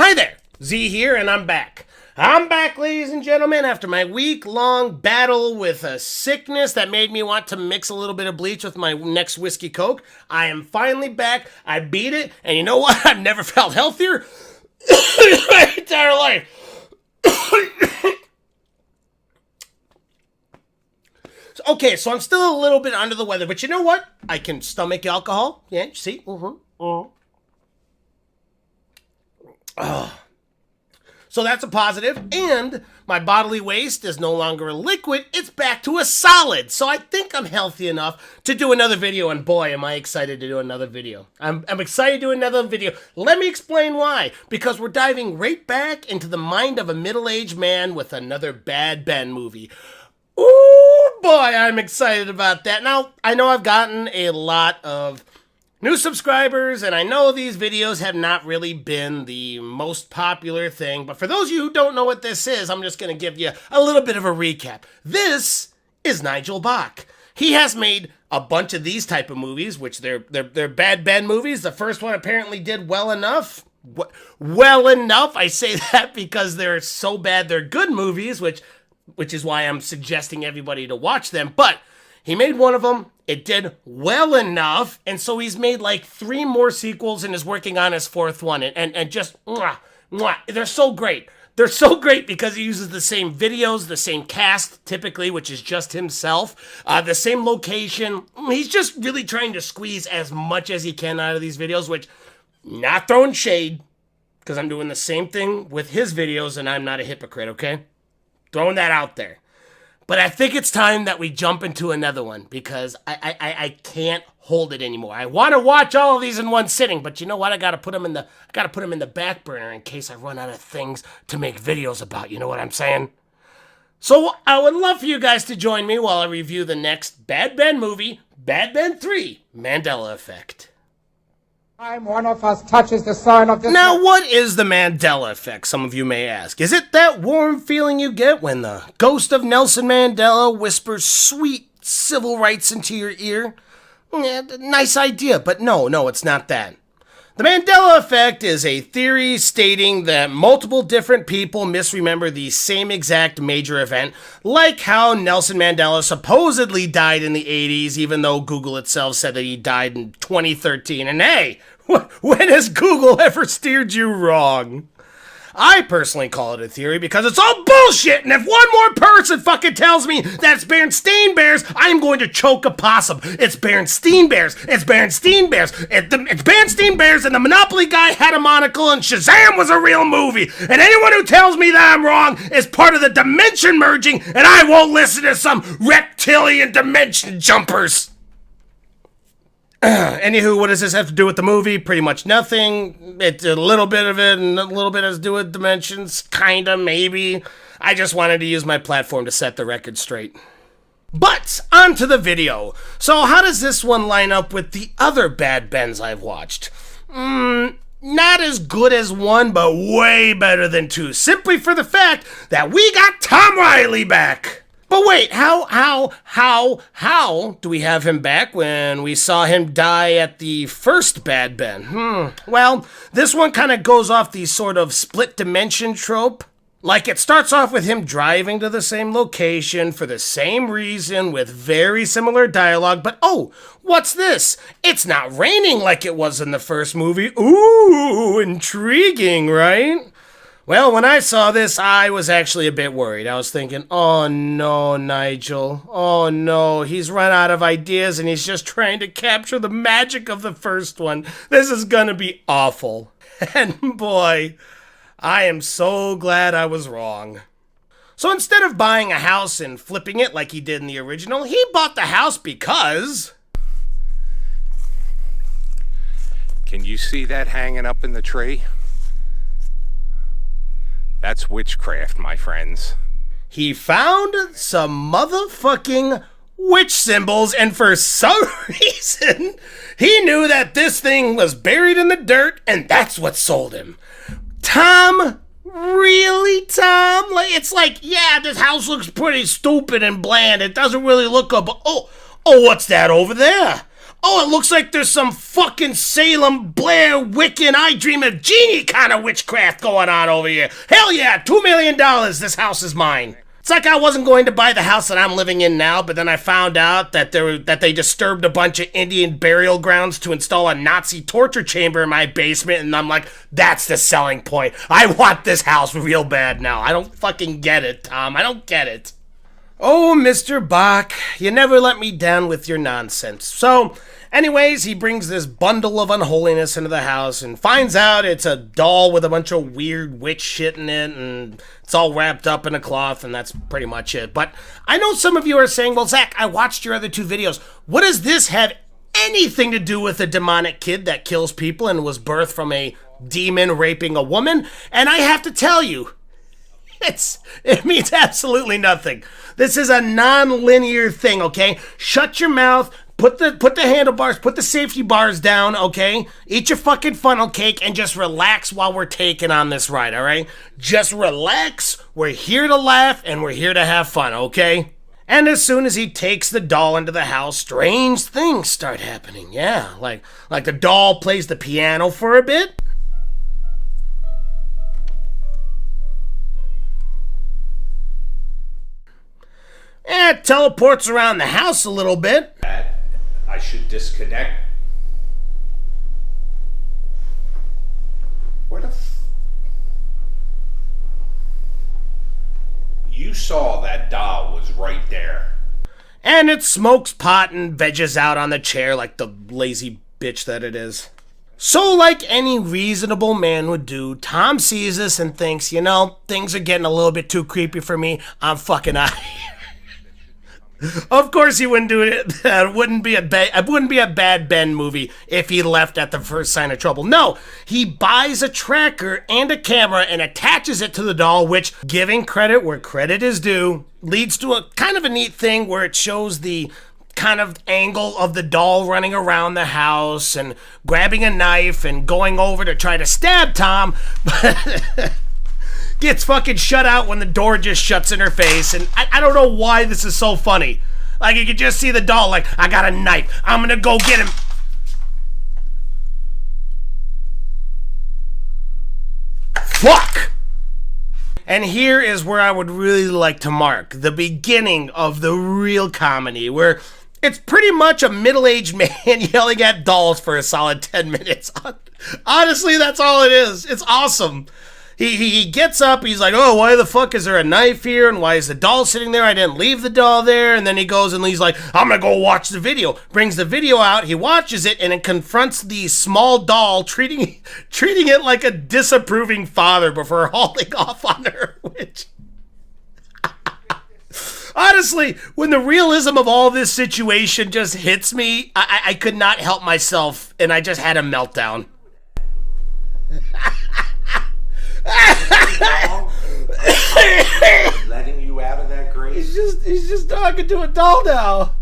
Hi there, Z here, and I'm back. I'm back, ladies and gentlemen, after my week-long battle with a sickness that made me want to mix a little bit of bleach with my next whiskey coke. I am finally back. I beat it, and you know what? I've never felt healthier in my entire life. Okay, so I'm still a little bit under the weather, but you know what? I can stomach alcohol. Yeah, see? So that's a positive, and my bodily waste is no longer a liquid, it's back to a solid. So I think I'm healthy enough to do another video, and boy, am I excited to do another video. I'm excited to do another video. Let me explain why. Because we're diving right back into the mind of a middle-aged man with another Bad Ben movie. Ooh, boy, I'm excited about that. Now, I know I've gotten a lot of new subscribers, and I know these videos have not really been the most popular thing, but for those of you who don't know what this is, I'm just going to give you a little bit of a recap. This is Nigel Bach. He has made a bunch of these type of movies, which they're Bad Ben movies. The first one apparently did well enough. Well enough, I say that because they're so bad they're good movies, which is why I'm suggesting everybody to watch them, but he made one of them, it did well enough, and so he's made like 3 more sequels and is working on his 4th one, and just, they're so great. They're so great because he uses the same videos, the same cast, typically, which is just himself, the same location. He's just really trying to squeeze as much as he can out of these videos, which, not throwing shade, because I'm doing the same thing with his videos, and I'm not a hypocrite, okay? Throwing that out there. But I think it's time that we jump into another one because I can't hold it anymore. I want to watch all of these in one sitting, but you know what? I gotta put them in the back burner in case I run out of things to make videos about. You know what I'm saying? So I would love for you guys to join me while I review the next Bad Ben movie, Bad Ben 3: Mandela Effect. Time one of us touches the sign of this. Now, what is the Mandela effect, some of you may ask? Is it that warm feeling you get when the ghost of Nelson Mandela whispers sweet civil rights into your ear? Yeah, nice idea, but no, it's not that. The Mandela effect is a theory stating that multiple different people misremember the same exact major event, like how Nelson Mandela supposedly died in the 80s, even though Google itself said that he died in 2013. And hey, when has Google ever steered you wrong? I personally call it a theory because it's all bullshit, and if one more person fucking tells me that's Berenstain Bears, I'm going to choke a possum. It's Berenstain Bears. It's Berenstain Bears. It's Berenstain Bears, and the Monopoly guy had a monocle, and Shazam was a real movie. And anyone who tells me that I'm wrong is part of the dimension merging, and I won't listen to some reptilian dimension jumpers. Anywho, what does this have to do with the movie? Pretty much nothing. It's a little bit of it, and a little bit has to do with dimensions. Kinda, maybe. I just wanted to use my platform to set the record straight. But, on to the video. So, how does this one line up with the other Bad Bens I've watched? Not as good as 1, but way better than 2. Simply for the fact that we got Tom Riley back. But wait, how do we have him back when we saw him die at the first Bad Ben? Well, this one kind of goes off the sort of split dimension trope. Like, it starts off with him driving to the same location for the same reason with very similar dialogue, but oh, what's this? It's not raining like it was in the first movie. Ooh, intriguing, right? Well, when I saw this, I was actually a bit worried. I was thinking, oh no, Nigel. Oh no, he's run out of ideas and he's just trying to capture the magic of the first one. This is gonna be awful. And boy, I am so glad I was wrong. So instead of buying a house and flipping it like he did in the original, he bought the house because... Can you see that hanging up in the tree? That's witchcraft, my friends. He found some motherfucking witch symbols, and for some reason, he knew that this thing was buried in the dirt, and that's what sold him. Tom? Really, Tom? It's like, yeah, this house looks pretty stupid and bland. It doesn't really look good, but oh, what's that over there? Oh, it looks like there's some fucking Salem, Blair, Wiccan, I Dream of Genie kind of witchcraft going on over here. Hell yeah, $2 million, this house is mine. It's like I wasn't going to buy the house that I'm living in now, but then I found out that they disturbed a bunch of Indian burial grounds to install a Nazi torture chamber in my basement, and I'm like, that's the selling point. I want this house real bad now. I don't fucking get it, Tom. I don't get it. Oh, Mr. Bach, you never let me down with your nonsense. So, anyways, he brings this bundle of unholiness into the house and finds out it's a doll with a bunch of weird witch shit in it, and it's all wrapped up in a cloth, and that's pretty much it. But I know some of you are saying, well, Zach, I watched your other 2 videos. What does this have anything to do with a demonic kid that kills people and was birthed from a demon raping a woman? And I have to tell you, it means absolutely nothing. This is a non-linear thing, okay? Shut your mouth, put the handlebars, put the safety bars down, okay? Eat your fucking funnel cake and just relax while we're taking on this ride, all right? Just relax. We're here to laugh and we're here to have fun, okay? And as soon as he takes the doll into the house, strange things start happening. Yeah, like the doll plays the piano for a bit. It teleports around the house a little bit. I should disconnect. Where the You saw that doll was right there. And it smokes pot and veges out on the chair like the lazy bitch that it is. So like any reasonable man would do, Tom sees this and thinks, you know, things are getting a little bit too creepy for me. I'm fucking out of here. Of course he wouldn't do it. It wouldn't be a bad Ben movie if he left at the first sign of trouble. No, he buys a tracker and a camera and attaches it to the doll, which, giving credit where credit is due, leads to a kind of a neat thing where it shows the kind of angle of the doll running around the house and grabbing a knife and going over to try to stab Tom. Gets fucking shut out when the door just shuts in her face, and I don't know why this is so funny. Like, you could just see the doll like, I got a knife, I'm gonna go get him. Fuck! And here is where I would really like to mark the beginning of the real comedy, where it's pretty much a middle-aged man yelling at dolls for a solid 10 minutes. Honestly, that's all it is. It's awesome. He gets up, he's like, oh, why the fuck is there a knife here? And why is the doll sitting there? I didn't leave the doll there. And then he goes and he's like, I'm gonna go watch the video. Brings the video out, he watches it, and it confronts the small doll, treating it like a disapproving father before hauling off on her, which... Honestly, when the realism of all this situation just hits me, I could not help myself, and I just had a meltdown. Letting you out of that grace. He's just talking to a doll now.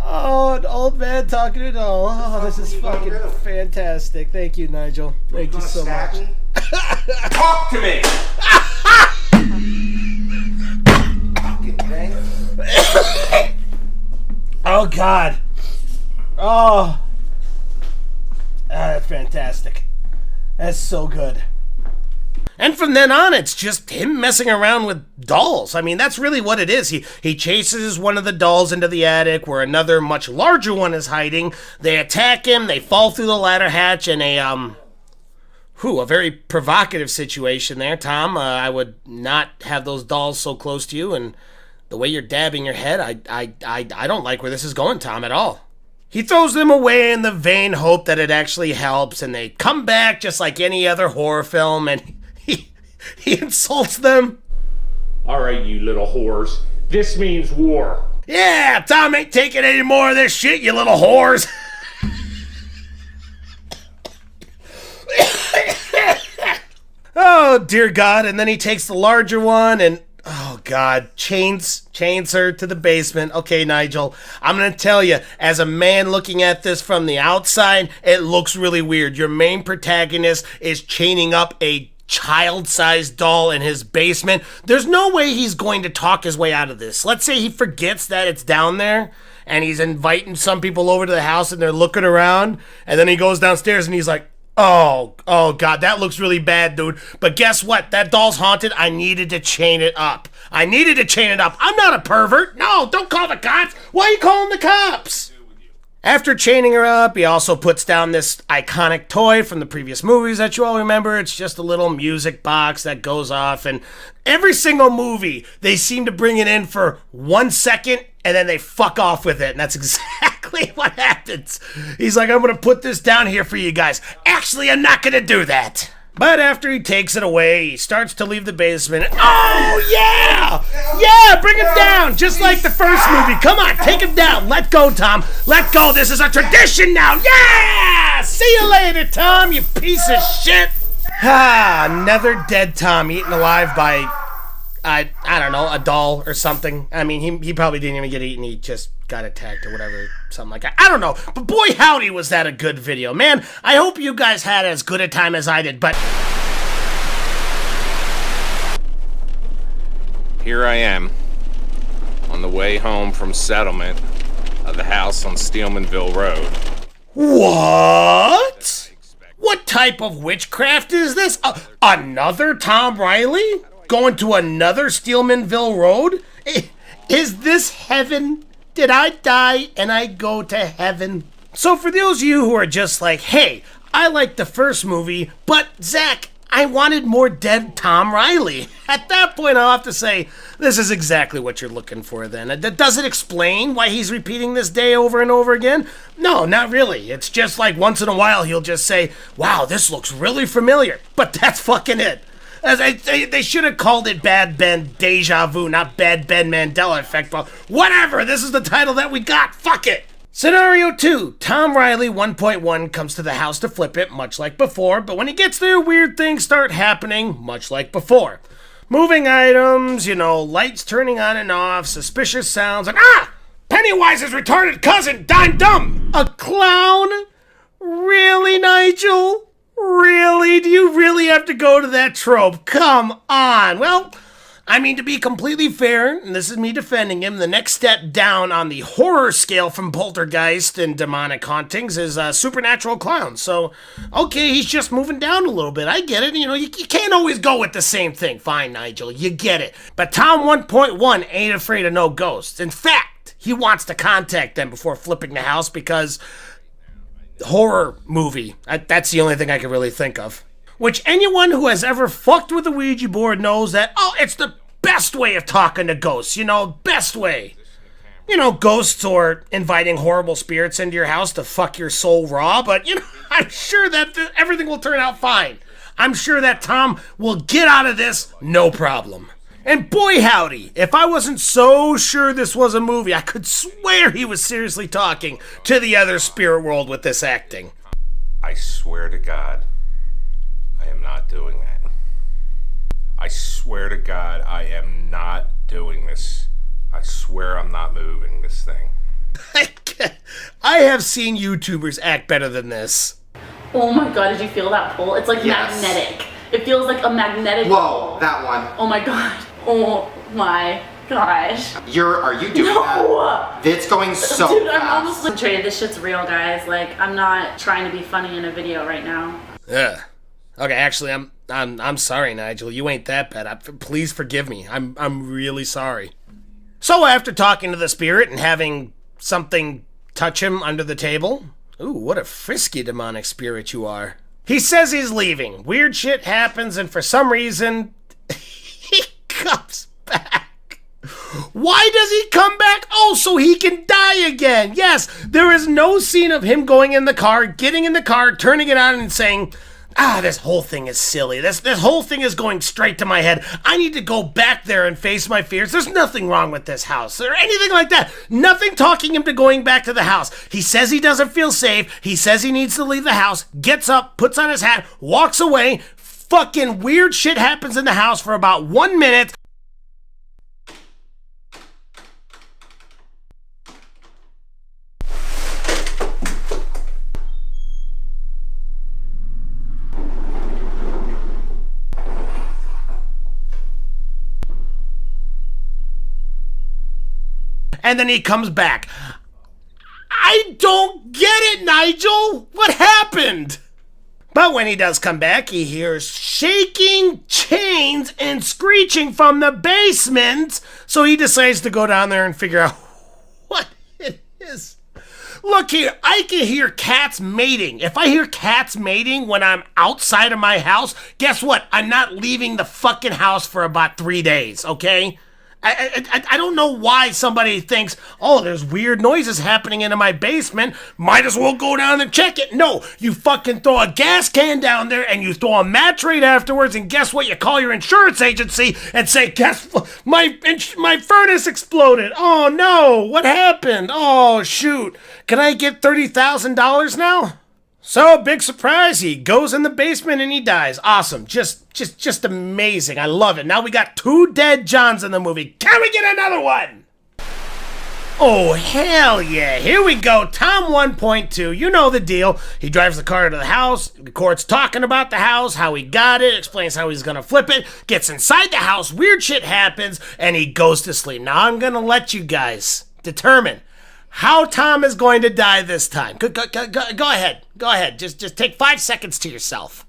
Oh, an old man talking to a doll. Oh, this is fucking fantastic. Thank you, Nigel. Thank you so much. Talk to me. Fucking thing. Oh God. Oh. That's fantastic. That's so good. And from then on, it's just him messing around with dolls. I mean, that's really what it is. He chases one of the dolls into the attic where another much larger one is hiding. They attack him, they fall through the ladder hatch, and a very provocative situation there, Tom. I would not have those dolls so close to you, and the way you're dabbing your head, I don't like where this is going, Tom, at all. He throws them away in the vain hope that it actually helps, and they come back just like any other horror film, and he insults them. All right, you little whores. This means war. Yeah, Tom ain't taking any more of this shit, you little whores. Oh, dear God. And then he takes the larger one and, oh, God, chains her to the basement. Okay, Nigel, I'm going to tell you, as a man looking at this from the outside, it looks really weird. Your main protagonist is chaining up a child-sized doll in his basement. There's no way he's going to talk his way out of this. Let's say he forgets that it's down there, and he's inviting some people over to the house and they're looking around, and then he goes downstairs and he's like, oh God, that looks really bad, dude. But guess what? That doll's haunted. I needed to chain it up. I'm not a pervert. No, don't call the cops. Why are you calling the cops? After chaining her up, he also puts down this iconic toy from the previous movies that you all remember. It's just a little music box that goes off, and every single movie, they seem to bring it in for 1 second, and then they fuck off with it, and that's exactly what happens. He's like, I'm gonna put this down here for you guys. Actually, I'm not gonna do that. But after he takes it away, he starts to leave the basement. Oh, yeah! Yeah, bring him down, just like the first movie. Come on, take him down. Let go, Tom. Let go. This is a tradition now. Yeah! See you later, Tom, you piece of shit. Another dead Tom eaten alive by, I don't know, a doll or something. I mean, he probably didn't even get eaten. He just got attacked or whatever, something like that. I don't know, but boy howdy was that a good video. Man, I hope you guys had as good a time as I did, but Here I am, on the way home from settlement of the house on Steelmanville Road. what? What type of witchcraft is this? Another Tom Riley? Going to another Steelmanville Road? Is this heaven? Did I die and I go to heaven? So for those of you who are just like, hey, I liked the first movie, but Zach, I wanted more dead Tom Riley. At that point, I'll have to say, this is exactly what you're looking for then. Does it explain why he's repeating this day over and over again? No, not really. It's just like once in a while he'll just say, wow, this looks really familiar. But that's fucking it. They should have called it Bad Ben Deja Vu, not Bad Ben Mandela Effect. But whatever, this is the title that we got. Fuck it. Scenario 2. Tom Riley 1.1 comes to the house to flip it, much like before. But when he gets there, weird things start happening, much like before. Moving items, lights turning on and off, suspicious sounds, and Pennywise's retarded cousin, Dime Dumb! A clown? Really, Nigel? Really? Do you really have to go to that trope? Come on. Well, I mean, to be completely fair, and this is me defending him, the next step down on the horror scale from poltergeist and demonic hauntings is supernatural clowns. So, okay, he's just moving down a little bit. I get it. You can't always go with the same thing. Fine, Nigel, you get it. But Tom 1.1 ain't afraid of no ghosts. In fact, he wants to contact them before flipping the house because horror movie. That's the only thing I can really think of. Which anyone who has ever fucked with a Ouija board knows that, it's the best way of talking to ghosts, best way. Ghosts or inviting horrible spirits into your house to fuck your soul raw, but, I'm sure that everything will turn out fine. I'm sure that Tom will get out of this no problem. And boy howdy, if I wasn't so sure this was a movie, I could swear he was seriously talking to the other spirit world with this acting. I swear to God, I am not doing that. I swear to God, I am not doing this. I swear I'm not moving this thing. I have seen YouTubers act better than this. Oh my God, did you feel that pull? It's like magnetic. It feels like a magnetic pull. That one. Oh my God. Oh my gosh. Are you doing that? It's going so Dude, fast. I'm almost concentrated. This shit's real, guys. Like, I'm not trying to be funny in a video right now. Yeah. Okay, actually, I'm sorry, Nigel. You ain't that bad. Please forgive me. I'm really sorry. So after talking to the spirit and having something touch him under the table, ooh, what a frisky demonic spirit you are. He says he's leaving. Weird shit happens, and for some reason, he comes back. Why does he come back? Oh, so he can die again. Yes, there is no scene of him going in the car, getting in the car, turning it on, and saying, this whole thing is silly. This whole thing is going straight to my head. I need to go back there and face my fears. There's nothing wrong with this house or anything like that. Nothing talking him to going back to the house. He says he doesn't feel safe. He says he needs to leave the house, gets up, puts on his hat, walks away. Fucking weird shit happens in the house for about 1 minute. And then he comes back. I don't get it, Nigel. What happened? But when he does come back, he hears shaking chains and screeching from the basement. So he decides to go down there and figure out what it is. Look here, I can hear cats mating. If I hear cats mating when I'm outside of my house, guess what? I'm not leaving the fucking house for about 3 days, okay? I don't know why somebody thinks, oh, there's weird noises happening in my basement. Might as well go down and check it. No, you fucking throw a gas can down there and you throw a match right afterwards, and guess what? You call your insurance agency and say, guess what? My furnace exploded. Oh no, what happened? Oh shoot. Can I get $30,000 now? So, big surprise, he goes in the basement and he dies. Awesome. Just amazing. I love it. Now we got 2 dead Johns in the movie. Can we get another one? Oh, hell yeah. Here we go. Tom 1.2. You know the deal. He drives the car to the house, records talking about the house, how he got it, explains how he's going to flip it, gets inside the house, weird shit happens, and he goes to sleep. Now, I'm going to let you guys determine how Tom is going to die this time. Go ahead. Go ahead. Just take 5 seconds to yourself.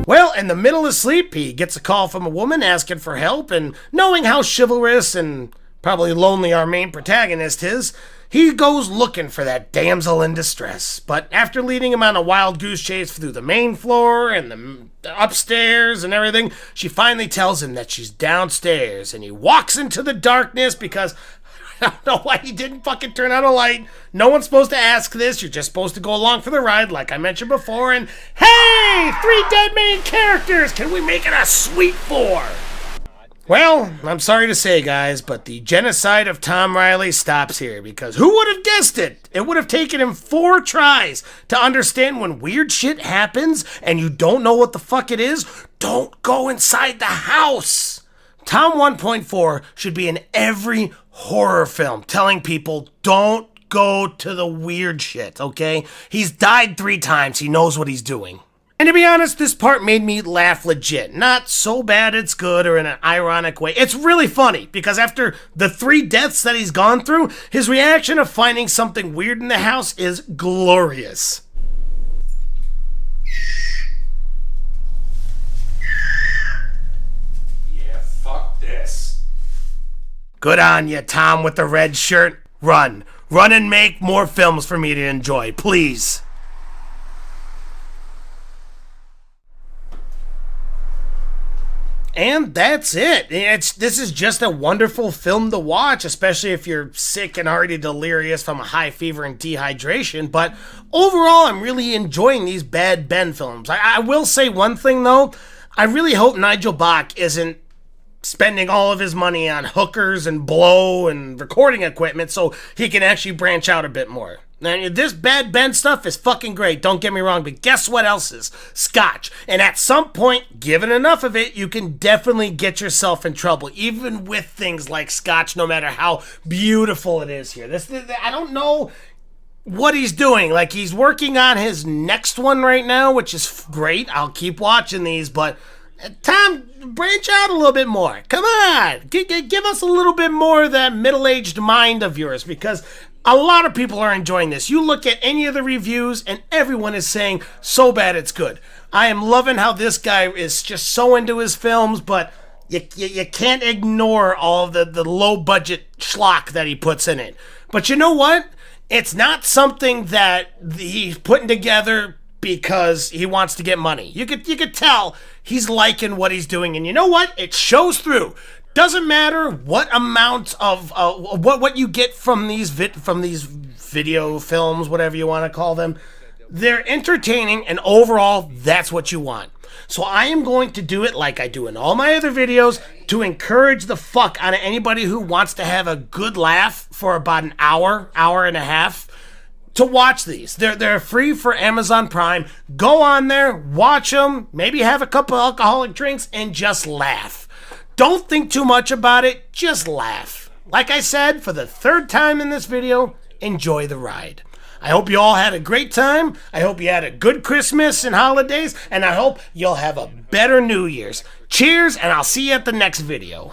Well, in the middle of sleep, he gets a call from a woman asking for help, and knowing how chivalrous and probably lonely our main protagonist is, he goes looking for that damsel in distress. But after leading him on a wild goose chase through the main floor and the upstairs and everything, she finally tells him that she's downstairs, and he walks into the darkness because I don't know why he didn't fucking turn on a light. No one's supposed to ask this. You're just supposed to go along for the ride, like I mentioned before. And hey, 3 dead main characters. Can we make it a sweet 4? Well, I'm sorry to say, guys, but the genocide of Tom Riley stops here, because who would have guessed it? It would have taken him 4 tries to understand when weird shit happens and you don't know what the fuck it is, don't go inside the house. Tom 1.4 should be in every horror film telling people don't go to the weird shit, okay? He's died 3 times. He knows what he's doing. And to be honest, this part made me laugh legit. Not so bad it's good or in an ironic way. It's really funny because after the 3 deaths that he's gone through, his reaction of finding something weird in the house is glorious. Yeah, fuck this. Good on you, Tom with the red shirt. Run. Run and make more films for me to enjoy, please. And that's it. This is just a wonderful film to watch, especially if you're sick and already delirious from a high fever and dehydration. But overall, I'm really enjoying these Bad Ben films. I will say one thing, though. I really hope Nigel Bach isn't spending all of his money on hookers and blow and recording equipment so he can actually branch out a bit more. Now, this Bad Ben stuff is fucking great, don't get me wrong, but guess what else is? Scotch. And at some point, given enough of it, you can definitely get yourself in trouble, even with things like Scotch, no matter how beautiful it is here. I don't know what he's doing. Like, he's working on his next one right now, which is great. I'll keep watching these, but Tom, branch out a little bit more. Come on. Give us a little bit more of that middle-aged mind of yours, because a lot of people are enjoying this. You look at any of the reviews and everyone is saying, so bad it's good. I am loving how this guy is just so into his films, but you can't ignore all of the low-budget schlock that he puts in it. But you know what? It's not something that he's putting together because he wants to get money. You could tell he's liking what he's doing, and you know what? It shows through. Doesn't matter what amount of what you get from these video films, whatever you want to call them. They're entertaining, and overall, that's what you want. So I am going to do it like I do in all my other videos to encourage the fuck out of anybody who wants to have a good laugh for about an hour and a half to watch these. They're free for Amazon Prime. Go on there, watch them, maybe have a couple alcoholic drinks, and just laugh. Don't think too much about it, just laugh. Like I said, for the 3rd time in this video, enjoy the ride. I hope you all had a great time. I hope you had a good Christmas and holidays, and I hope you'll have a better New Year's. Cheers, and I'll see you at the next video.